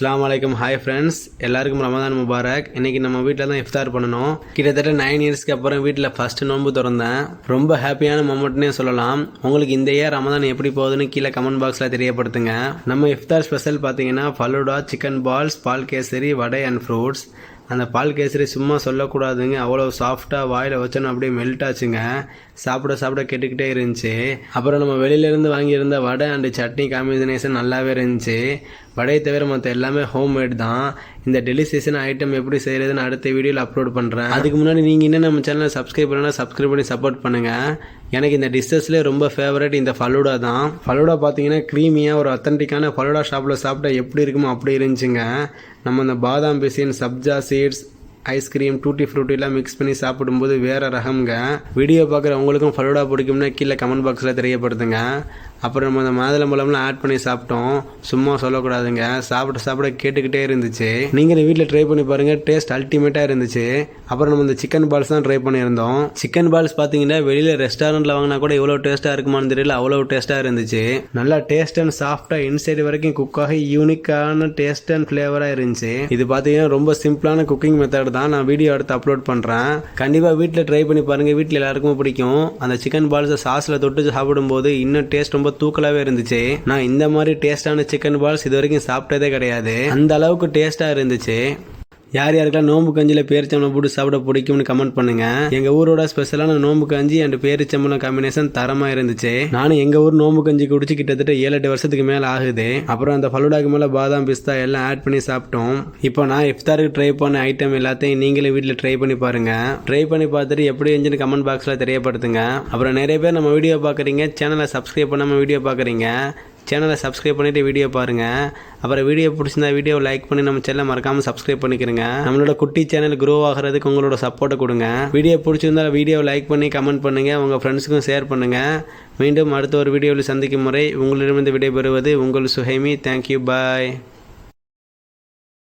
அஸ்ஸலாமு அலைக்கும். Hi friends, எல்லாருக்கும் ரமதான் முபாரக். இன்றைக்கி நம்ம வீட்டில் தான் இஃப்தார் பண்ணணும். கிட்டத்தட்ட 9 இயர்ஸ்க்கு அப்புறம் வீட்டில் ஃபஸ்ட்டு நோன்பு திறந்தேன். ரொம்ப ஹாப்பியான மொமெண்ட்னே சொல்லலாம். உங்களுக்கு இந்த இயர் ரமதான் எப்படி போகுதுன்னு கீழே கமெண்ட் பாக்ஸில் தெரியப்படுத்துங்க. நம்ம இஃப்தார் ஸ்பெஷல் பார்த்தீங்கன்னா ஃபலூடா, சிக்கன் பால்ஸ், பால் கேசரி, வடை அண்ட் ஃப்ரூட்ஸ். அந்த பால் கேசரி சும்மா சொல்லக்கூடாதுங்க, அவ்வளோ சாஃப்டாக வாயில் வச்சோன்னு அப்படியே மெல்ட் ஆச்சுங்க. சாப்பிட சாப்பிட கெட்டுக்கிட்டே இருந்துச்சு. அப்புறம் நம்ம வெளியிலேருந்து வாங்கியிருந்த வடை அண்டு சட்னி காம்பினேஷன் நல்லாவே இருந்துச்சு. வடையை தவிர மற்ற எல்லாமே ஹோம்மேட் தான். இந்த டெலிசியஸான ஐட்டம் எப்படி செய்கிறதுன்னு அடுத்த வீடியோவில் அப்லோட் பண்ணுறேன். அதுக்கு முன்னாடி நீங்கள் இன்னும் நம்ம சேனலை சப்ஸ்கிரைப் பண்ணலாம், சப்ஸ்கிரைப் பண்ணி சப்போர்ட் பண்ணுங்கள். எனக்கு இந்த டிஷ்ஷஸ்லேயே ரொம்ப ஃபேவரட் இந்த ஃபலூடா தான். ஃபலூடா பார்த்தீங்கன்னா க்ரீமியாக ஒரு அத்தன்டிக்கான ஃபலூடா ஷாப்பில் சாப்பிட்டா எப்படி இருக்குமோ அப்படி இருந்துச்சுங்க. நம்ம இந்த பாதாம் பிசின், சப்ஜா சீட்ஸ், ஐஸ்கிரீம், டூட்டி ஃப்ரூட்டிலாம் மிக்ஸ் பண்ணி சாப்பிடும்போது வேறு ரகம்ங்க. வீடியோ பார்க்குற உங்களுக்கும் ஃபலூடா பிடிக்கும்னா கீழே கமெண்ட் பாக்ஸில் தெரியப்படுத்துங்க. அப்புறம் நம்ம இந்த மாதுளம்பழம்லாம் ஆட் பண்ணி சாப்பிட்டோம். சும்மா சொல்லக்கூடாதுங்க, சாப்பிட கேட்டுக்கிட்டே இருந்துச்சு. நீங்களும் வீட்டில் ட்ரை பண்ணி பாருங்கள், டேஸ்ட் அல்டிமேட்டாக இருந்துச்சு. அப்புறம் நம்ம இந்த சிக்கன் பால்ஸ் தான் ட்ரை பண்ணியிருந்தோம். சிக்கன் பால்ஸ் பார்த்தீங்கன்னா வெளியில் ரெஸ்டாரண்ட்டில் வாங்கினா கூட இவ்வளோ டேஸ்ட்டாக இருக்குமான்னு தெரியல, அவ்வளோ டேஸ்ட்டாக இருந்துச்சு. நல்லா டேஸ்ட் அண்ட் சாஃப்டாக இன்சைடு வரைக்கும் குக்காக யூனிக்கான டேஸ்ட் அண்ட் ஃப்ளேவராக இருந்துச்சு. இது பார்த்தீங்கன்னா ரொம்ப சிம்பிளான குக்கிங் மெத்தட் தான். நான் வீடியோ எடுத்து அப்லோட் பண்ணுறேன். கண்டிப்பாக வீட்டில் ட்ரை பண்ணி பாருங்கள், வீட்டில் எல்லாருக்கும் பிடிக்கும். அந்த சிக்கன் பால்ஸை சாஸில் தொட்டு சாப்பிடும்போது இன்னும் டேஸ்ட் ரொம்ப தூக்கலாவே இருந்துச்சு. நான் இந்த மாதிரி டேஸ்டான சிக்கன் பால்ஸ் இது வரைக்கும் சாப்பிட்டதே கிடையாது. அந்த அளவுக்கு டேஸ்டா இருந்துச்சு. யார் யாருக்கெல்லாம் நோம்பு கஞ்சியில் பேரிச்சம்பளம் போட்டு சாப்பிட பிடிக்கும்னு கமெண்ட் பண்ணுங்க. எங்கள் ஊரோட ஸ்பெஷலான நோம்பு கஞ்சி அண்ட் பேரிச்சம்பளம் காம்பினேஷன் தரமாக இருந்துச்சு. நானும் எங்கள் ஊர் நோம்பு கஞ்சி குடிச்சு கிட்டத்தட்ட 7-8 வருஷத்துக்கு மேலே ஆகுது. அப்புறம் அந்த ஃபலூடாக்கு மேலே பாதாம், பிஸ்தா எல்லாம் ஆட் பண்ணி சாப்பிட்டோம். இப்போ நான் இஃப்தாருக்கு ட்ரை பண்ண ஐட்டம் எல்லாத்தையும் நீங்களும் வீட்டில் ட்ரை பண்ணி பாருங்க. ட்ரை பண்ணி பார்த்துட்டு எப்படி இருந்துச்சுன்னு கமெண்ட் பாக்ஸில் தெரியப்படுத்துங்க. அப்புறம் நிறைய பேர் நம்ம வீடியோ பார்க்குறீங்க, சேனலை சப்ஸ்கிரைப் பண்ணாமல் வீடியோ பார்க்குறீங்க. சேனலை சப்ஸ்கிரைப் பண்ணிவிட்டு வீடியோ பாருங்கள். அப்புறம் வீடியோ பிடிச்சிருந்தா வீடியோவை லைக் பண்ணி நம்ம சேனலை மறக்காமல் சப்ஸ்கிரைப் பண்ணிக்கிறங்க. நம்மளோட குட்டி சேனல் க்ரோ ஆகிறதுக்கு உங்களோட சப்போர்ட்டை கொடுங்க. வீடியோ பிடிச்சிருந்தால் வீடியோவை லைக் பண்ணி கமெண்ட் பண்ணுங்கள், உங்கள் ஃப்ரெண்ட்ஸுக்கும் ஷேர் பண்ணுங்கள். மீண்டும் அடுத்த ஒரு வீடியோவில் சந்திக்கும் முறை உங்களிடமிருந்து விடைபெறுவது உங்கள் சுஹைமி. தேங்க்யூ, பாய்.